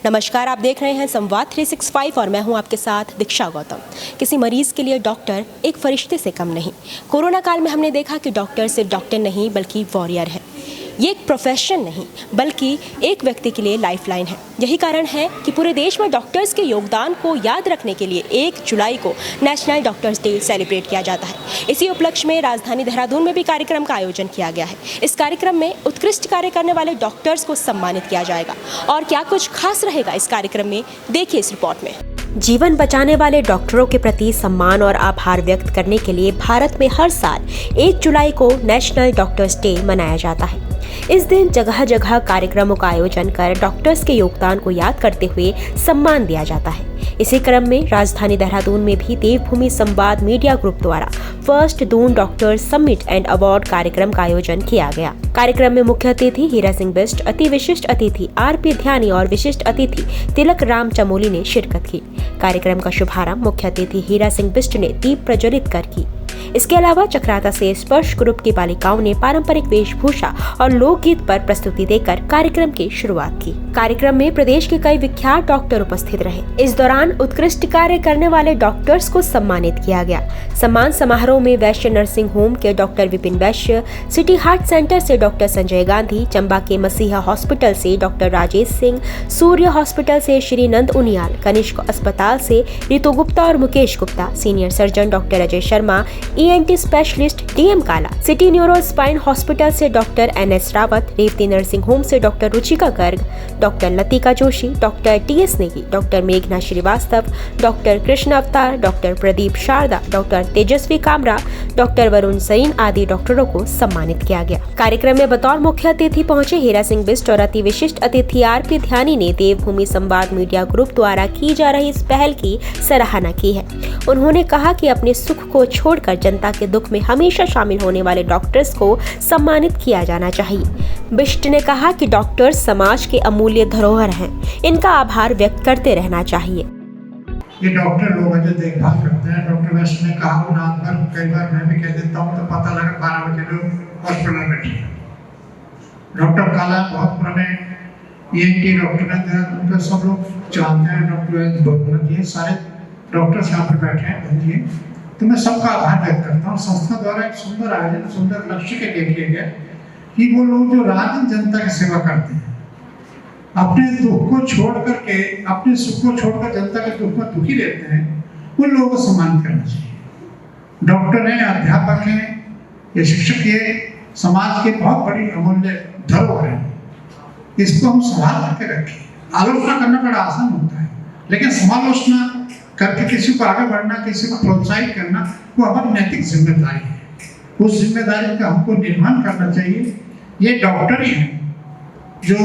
नमस्कार, आप देख रहे हैं संवाद 365 और मैं हूं आपके साथ दीक्षा गौतम। किसी मरीज के लिए डॉक्टर एक फरिश्ते से कम नहीं। कोरोना काल में हमने देखा कि डॉक्टर सिर्फ डॉक्टर नहीं बल्कि वॉरियर है। ये एक प्रोफेशन नहीं बल्कि एक व्यक्ति के लिए लाइफलाइन है। यही कारण है कि पूरे देश में डॉक्टर्स के योगदान को याद रखने के लिए 1 जुलाई को नेशनल डॉक्टर्स डे सेलिब्रेट किया जाता है। इसी उपलक्ष्य में राजधानी देहरादून में भी कार्यक्रम का आयोजन किया गया है। इस कार्यक्रम में उत्कृष्ट कार्य करने वाले डॉक्टर्स को सम्मानित किया जाएगा। और क्या कुछ खास रहेगा इस कार्यक्रम में, देखिए इस रिपोर्ट में। जीवन बचाने वाले डॉक्टरों के प्रति सम्मान और आभार व्यक्त करने के लिए भारत में हर साल 1 जुलाई को नेशनल डॉक्टर्स डे मनाया जाता है। इस दिन जगह जगह कार्यक्रमों का आयोजन कर डॉक्टर्स के योगदान को याद करते हुए सम्मान दिया जाता है। इसी क्रम में राजधानी देहरादून में भी देवभूमि संवाद मीडिया ग्रुप द्वारा first Doon doctors summit and award कार्यक्रम का आयोजन किया गया। कार्यक्रम में मुख्य अतिथि हीरा सिंह बिष्ट, अति विशिष्ट अतिथि आरपी ध्यानी और विशिष्ट अतिथि तिलक राम चमोली ने शिरकत की। कार्यक्रम का शुभारंभ मुख्य अतिथि हीरा सिंह बिष्ट ने दीप प्रज्वलित कर की। इसके अलावा चक्राता से स्पर्श ग्रुप की बालिकाओं ने पारंपरिक वेशभूषा और लोकगीत पर प्रस्तुति देकर कार्यक्रम की शुरुआत की। कार्यक्रम में प्रदेश के कई विख्यात डॉक्टर उपस्थित रहे। इस दौरान उत्कृष्ट कार्य करने वाले डॉक्टर्स को सम्मानित किया गया। सम्मान समारोह में वैश्य नर्सिंग होम के डॉक्टर विपिन वैश्य, सिटी हार्ट सेंटर से डॉक्टर संजय गांधी, चंबा के मसीहा हॉस्पिटल से डॉक्टर राजेश सिंह, सूर्य हॉस्पिटल से श्री नंद उनियाल, कनिष्क अस्पताल से रितु गुप्ता और Mukesh Gupta, senior surgeon doctor Ajay Sharma, ENT specialist DM Kala, city neuro spine hospital से doctor NS Rawat, Revati nursing home से doctor Ruchika Garg, doctor Latika Joshi, doctor TS Negi, doctor मेघना Srivastava, doctor Krishan Avtar, doctor Pradeep Sharda, doctor Tejasvi Kamra, doctor Varun Sain आदि डॉक्टरों को सम्मानित किया गया। कार्यक्रम में बतौर मुख्य अतिथि पहुंचे हीरा सिंह बिष्ट और अति विशिष्ट अतिथि आरपी ध्यानी ने देवभूमि संवाद मीडिया ग्रुप द्वारा की जा रही इस पहल की सराहना की है। उन्होंने कहा कि अपने सुख को छोड़कर जनता के दुख में हमेशा शामिल होने वाले डॉक्टर्स को सम्मानित किया जाना चाहिए। बिष्ट ने कहा कि डॉक्टर्स समाज के अमूल्य धरोहर हैं, इनका आभार व्यक्त करते रहना चाहिए। ये डॉक्टर लोग हैं जो देखभाल करते हैं। डॉक्टर वैश्य ने कहा वो रात भर, कई बार मैं भी कह देता हूँ तो पता लगा 12 बजे लोग हॉस्पिटल में बैठे। डॉक्टर काला बहुत पुराने ENT डॉक्टर हैं, उनका सब लोग जानते हैं। डॉक्टर सारे डॉक्टर्स यहाँ पर बैठे हैं। तो मैं सबका आभार व्यक्त करता हूँ। संस्था द्वारा एक सुंदर आयोजन, सुंदर लक्ष्य के लिए किए गए कि वो लोग जो रात दिन जनता की सेवा करते हैं, अपने दुख को छोड़ करके, अपने सुख को छोड़कर जनता के दुख में दुखी रहते हैं, उन लोगों को सम्मान करना चाहिए। डॉक्टर हैं, अध्यापक हैं, ये शिक्षक, ये समाज के बहुत बड़ी अमूल्य धरोहर है। इसको हम संभाल करके रखें। आलोचना करना बड़ा आसान होता है, लेकिन समालोचना करके किसी को आगे बढ़ना, किसी को प्रोत्साहित करना, वो हमारी नैतिक जिम्मेदारी है। उस जिम्मेदारी का हमको निर्वहन करना चाहिए। ये डॉक्टर ही हैं जो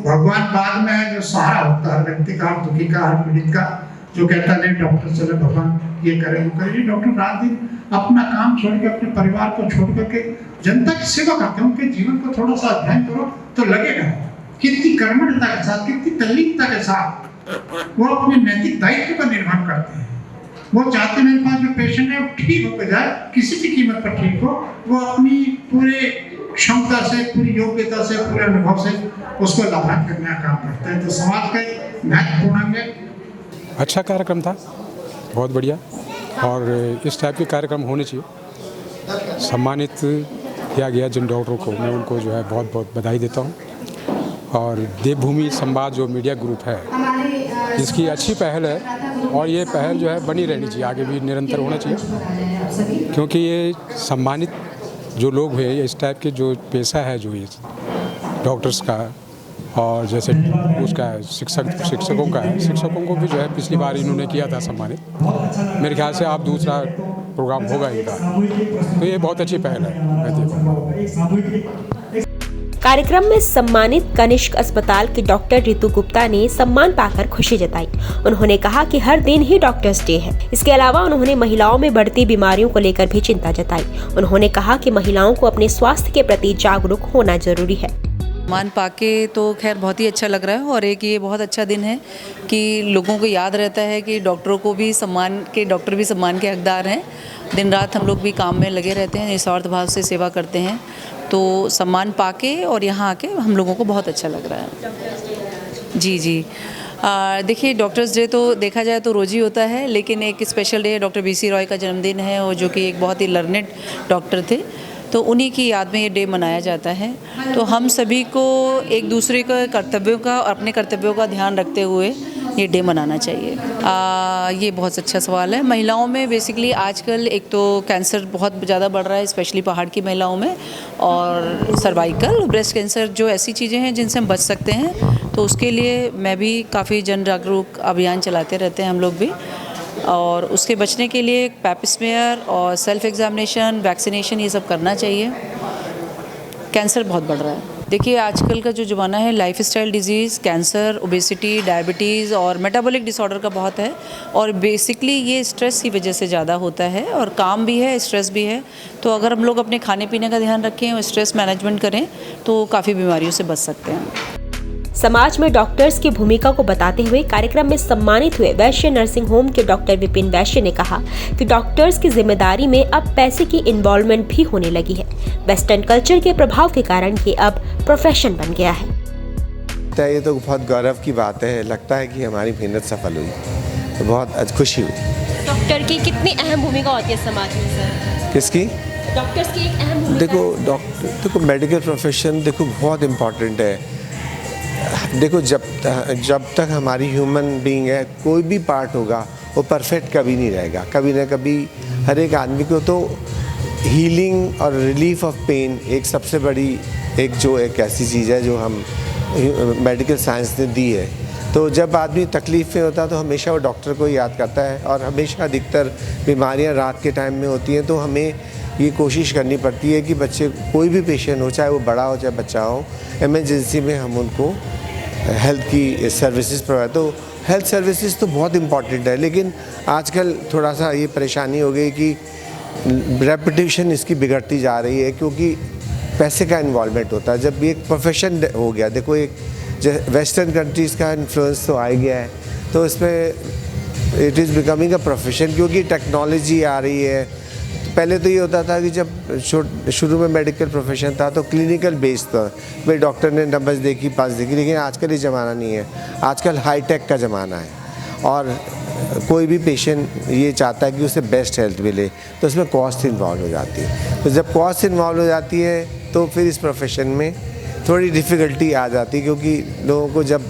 भगवान बाद में है, जो सहारा होता है व्यक्ति का, हर दुखी का, हर पीड़ित का, जो कहता है डॉक्टर चले भगवान ये करे वो करे। डॉक्टर रात दिन अपना काम छोड़ के, अपने परिवार को छोड़ करके जनता की सेवा करते हैं। उनके जीवन को थोड़ा सा अध्ययन करो तो लगेगा कितनी कर्मठता के साथ, कितनी तल्लीनता के साथ वो अपने नैतिक दायित्व का निर्वहन करते हैं। वो चाहते मेरे पास जो पेशेंट है वो ठीक होकर जाए, किसी भी कीमत पर ठीक हो। वो अपनी पूरे क्षमता से, पूरी योग्यता से, पूरे अनुभव से उसको लाभान्वित करने का काम करते हैं। तो समाज का महत्वपूर्ण अंग है। अच्छा कार्यक्रम था, बहुत बढ़िया, और इस टाइप के कार्यक्रम होने चाहिए। सम्मानित किया गया जिन डॉक्टरों को, मैं उनको जो है बहुत बहुत बधाई देता हूँ। और देवभूमि संवाद जो मीडिया ग्रुप है, इसकी अच्छी पहल है और ये पहल जो है बनी रहनी चाहिए, आगे भी निरंतर होना चाहिए। क्योंकि ये सम्मानित जो लोग हैं, इस टाइप के जो पेशा है, जो ये डॉक्टर्स का और जैसे उसका शिक्षकों का है, शिक्षकों को भी जो है पिछली बार इन्होंने किया था सम्मानित। मेरे ख्याल से आप दूसरा प्रोग्राम होगा इनका, तो ये बहुत अच्छी पहल है, मैं देखूँगा। कार्यक्रम में सम्मानित कनिष्क अस्पताल की डॉक्टर रितु गुप्ता ने सम्मान पाकर खुशी जताई। उन्होंने कहा कि हर दिन ही डॉक्टर्स डे है। इसके अलावा उन्होंने महिलाओं में बढ़ती बीमारियों को लेकर भी चिंता जताई। उन्होंने कहा कि महिलाओं को अपने स्वास्थ्य के प्रति जागरूक होना जरूरी है। सम्मान पाके तो खैर बहुत ही अच्छा लग रहा है। और एक ये बहुत अच्छा दिन है कि लोगों को याद रहता है कि डॉक्टरों को भी सम्मान के, डॉक्टर भी सम्मान के हकदार हैं। दिन रात हम लोग भी काम में लगे रहते हैं, निस्वार्थ भाव से सेवा करते हैं। तो सम्मान पाके और यहाँ आके हम लोगों को बहुत अच्छा लग रहा है। जी। देखिए डॉक्टर्स डे तो देखा जाए तो रोज़ ही होता है, लेकिन एक स्पेशल डे है, डॉक्टर BC रॉय का जन्मदिन है, और जो कि एक बहुत ही लर्नेड डॉक्टर थे, तो उन्हीं की याद में ये डे मनाया जाता है। तो हम सभी को एक दूसरे के कर्तव्यों का और अपने कर्तव्यों का ध्यान रखते हुए ये डे मनाना चाहिए। ये बहुत अच्छा सवाल है। महिलाओं में बेसिकली आजकल एक तो कैंसर बहुत ज़्यादा बढ़ रहा है, स्पेशली पहाड़ की महिलाओं में, और सर्वाइकल ब्रेस्ट कैंसर, जो ऐसी चीज़ें हैं जिनसे हम बच सकते हैं। तो उसके लिए मैं भी काफ़ी जन जागरूक अभियान चलाते रहते हैं हम लोग भी, और उसके बचने के लिए पैप स्मेयर और सेल्फ एग्जामिनेशन, वैक्सीनेशन, ये सब करना चाहिए। कैंसर बहुत बढ़ रहा है। देखिए आजकल का जो ज़माना है, lifestyle disease, cancer, obesity, diabetes और मेटाबॉलिक डिसऑर्डर का बहुत है, और बेसिकली ये स्ट्रेस की वजह से ज़्यादा होता है, और काम भी है, स्ट्रेस भी है। तो अगर हम लोग अपने खाने पीने का ध्यान रखें और स्ट्रेस मैनेजमेंट करें तो काफ़ी बीमारियों से बच सकते हैं। समाज में डॉक्टर्स की भूमिका को बताते हुए कार्यक्रम में सम्मानित हुए वैश्य नर्सिंग होम के डॉक्टर विपिन वैश्य ने कहा कि डॉक्टर्स की जिम्मेदारी में अब पैसे की इन्वॉल्वमेंट भी होने लगी है। वेस्टर्न कल्चर के प्रभाव के कारण ये अब प्रोफेशन बन गया है। ये तो बहुत गौरव की बात है। लगता है कि हमारी मेहनत सफल हुई, तो बहुत खुशी हुई। डॉक्टर की कितनी अहम भूमिका होती है समाज में सर? किसकी? डॉक्टर्स की एक अहम भूमिका। देखो मेडिकल प्रोफेशन बहुत इम्पॉर्टेंट है। देखो जब तक हमारी ह्यूमन बीइंग है, कोई भी पार्ट होगा वो परफेक्ट कभी नहीं रहेगा। कभी ना कभी हर एक आदमी को तो हीलिंग और रिलीफ ऑफ पेन एक सबसे बड़ी एक ऐसी चीज़ है जो हम मेडिकल साइंस ने दी है। तो जब आदमी तकलीफ़ में होता है तो हमेशा वो डॉक्टर को याद करता है, और हमेशा अधिकतर बीमारियां रात के टाइम में होती हैं। तो हमें ये कोशिश करनी पड़ती है कि बच्चे, कोई भी पेशेंट हो, चाहे वो बड़ा हो चाहे बच्चा हो, इमरजेंसी में हम उनको हेल्थ की सर्विसेज प्रोवाइड। तो हेल्थ सर्विसेज तो बहुत इम्पॉर्टेंट है, लेकिन आजकल थोड़ा सा ये परेशानी हो गई कि रेपुटेशन इसकी बिगड़ती जा रही है, क्योंकि पैसे का इन्वॉल्वमेंट होता है। जब ये एक प्रोफेशन हो गया, देखो एक वेस्टर्न कंट्रीज़ का इन्फ्लुएंस तो आ गया है, तो इसमें it is becoming a profession, क्योंकि टेक्नोलॉजी आ रही है। पहले तो ये होता था कि जब शुरू में मेडिकल प्रोफेशन था तो क्लिनिकल बेस्ड था, भाई डॉक्टर ने नंबर्स देखी, पास देखी, लेकिन आजकल ये ज़माना नहीं है। आजकल हाईटेक का ज़माना है, और कोई भी पेशेंट ये चाहता है कि उसे बेस्ट हेल्थ मिले, तो उसमें कॉस्ट इन्वॉल्व हो जाती है। तो जब कॉस्ट इन्वॉल्व हो जाती है तो फिर इस प्रोफेशन में थोड़ी डिफ़िकल्टी आ जाती है, क्योंकि लोगों को जब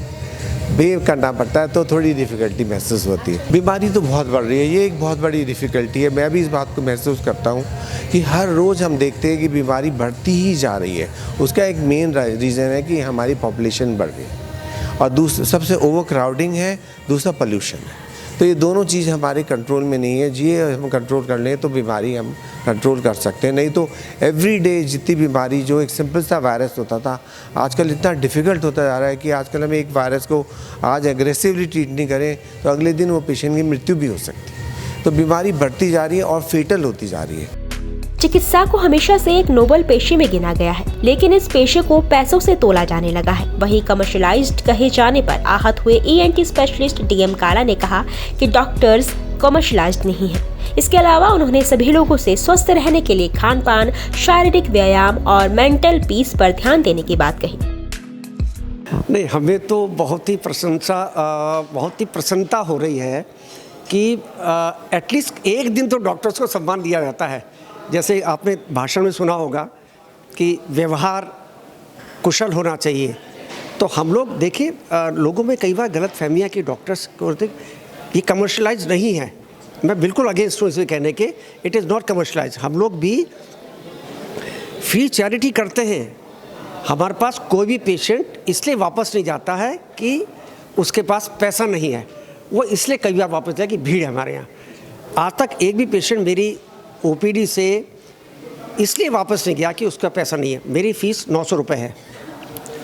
बिहेव करना पड़ता है तो थोड़ी डिफ़िकल्टी महसूस होती है। बीमारी तो बहुत बढ़ रही है, ये एक बहुत बड़ी डिफ़िकल्टी है। मैं भी इस बात को महसूस करता हूँ कि हर रोज़ हम देखते हैं कि बीमारी बढ़ती ही जा रही है। उसका एक मेन रीज़न है कि हमारी पॉपुलेशन बढ़ रही है, और दूसरा सबसे ओवर क्राउडिंग है, दूसरा पोल्यूशन है। तो ये दोनों चीज़ हमारे कंट्रोल में नहीं है। ये हम कंट्रोल कर लें तो बीमारी हम कंट्रोल कर सकते हैं, नहीं तो एवरी डे जितनी बीमारी, जो एक सिंपल सा वायरस होता था, आजकल इतना डिफ़िकल्ट होता जा रहा है कि आजकल हम एक वायरस को आज एग्रेसिवली ट्रीट नहीं करें तो अगले दिन वो पेशेंट की मृत्यु भी हो सकती है। तो बीमारी बढ़ती जा रही है और फेटल होती जा रही है। चिकित्सा को हमेशा से एक नोबल पेशे में गिना गया है, लेकिन इस पेशे को पैसों से तोला जाने लगा है। वहीं कमर्शियलाइज्ड कहे जाने पर आहत हुए ENT स्पेशलिस्ट DM काला ने कहा कि डॉक्टर्स कमर्शियलाइज्ड नहीं है। इसके अलावा उन्होंने सभी लोगों से स्वस्थ रहने के लिए खान पान, शारीरिक व्यायाम और मेंटल पीस पर ध्यान देने की बात कही। नहीं, हमें तो बहुत ही प्रसन्नता हो रही है कि एटलीस्ट एक दिन तो डॉक्टर्स को सम्मान दिया जाता है। जैसे आपने भाषण में सुना होगा कि व्यवहार कुशल होना चाहिए, तो हम लोग देखिए लोगों में कई बार गलत फहमियाँ कि डॉक्टर्स को ये कमर्शलाइज नहीं है। मैं बिल्कुल अगेंस्ट हूँ इसे कहने के, इट इज़ नॉट कमर्शलाइज। हम लोग भी फ्री चैरिटी करते हैं। हमारे पास कोई भी पेशेंट इसलिए वापस नहीं जाता है कि उसके पास पैसा नहीं है, वो इसलिए कई बार वापस जाए कि भीड़ है हमारे यहाँ। आज तक एक भी पेशेंट मेरी OPD से इसलिए वापस नहीं गया कि उसका पैसा नहीं है। मेरी फ़ीस 900 रुपये है।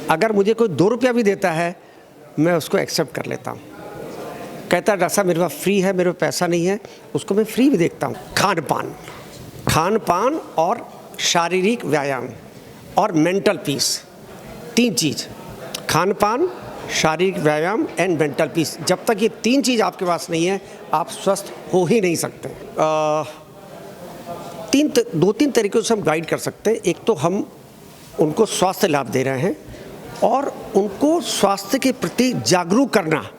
अगर मुझे कोई 2 रुपया भी देता है मैं उसको एक्सेप्ट कर लेता हूँ। कहता है डॉक्टर साहब मेरे पास फ्री है, मेरे पास पैसा नहीं है, उसको मैं फ्री भी देखता हूँ। खान पान और शारीरिक व्यायाम और मेंटल पीस, 3 चीज़, खान पान, शारीरिक व्यायाम एंड मेंटल पीस। जब तक ये 3 चीज़ आपके पास नहीं है आप स्वस्थ हो ही नहीं सकते। 2-3 तरीक़ों से हम गाइड कर सकते हैं। एक तो हम उनको स्वास्थ्य लाभ दे रहे हैं और उनको स्वास्थ्य के प्रति जागरूक करना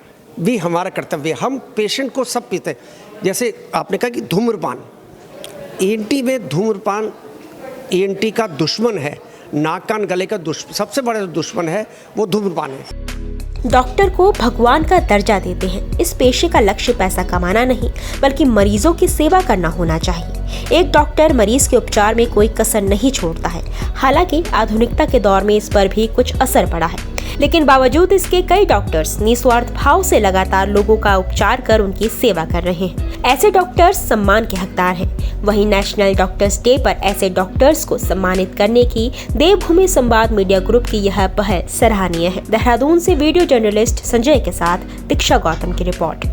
भी हमारा कर्तव्य है। हम पेशेंट को सब पीते हैं। जैसे आपने कहा कि धूम्रपान, ENT में धूम्रपान ENT का दुश्मन है, नाक कान गले का सबसे बड़ा दुश्मन है वो धूम्रपान है। डॉक्टर को भगवान का दर्जा देते हैं। इस पेशे का लक्ष्य पैसा कमाना नहीं बल्कि मरीजों की सेवा करना होना चाहिए। एक डॉक्टर मरीज के उपचार में कोई कसर नहीं छोड़ता है। हालांकि आधुनिकता के दौर में इस पर भी कुछ असर पड़ा है, लेकिन बावजूद इसके कई डॉक्टर्स निस्वार्थ भाव से लगातार लोगों का उपचार कर उनकी सेवा कर रहे हैं। ऐसे डॉक्टर्स सम्मान के हकदार हैं। वहीं नेशनल डॉक्टर्स डे पर ऐसे डॉक्टर्स को सम्मानित करने की देवभूमि संवाद मीडिया ग्रुप की यह पहल सराहनीय है। देहरादून से वीडियो जर्नलिस्ट संजय के साथ दीक्षा गौतम की रिपोर्ट।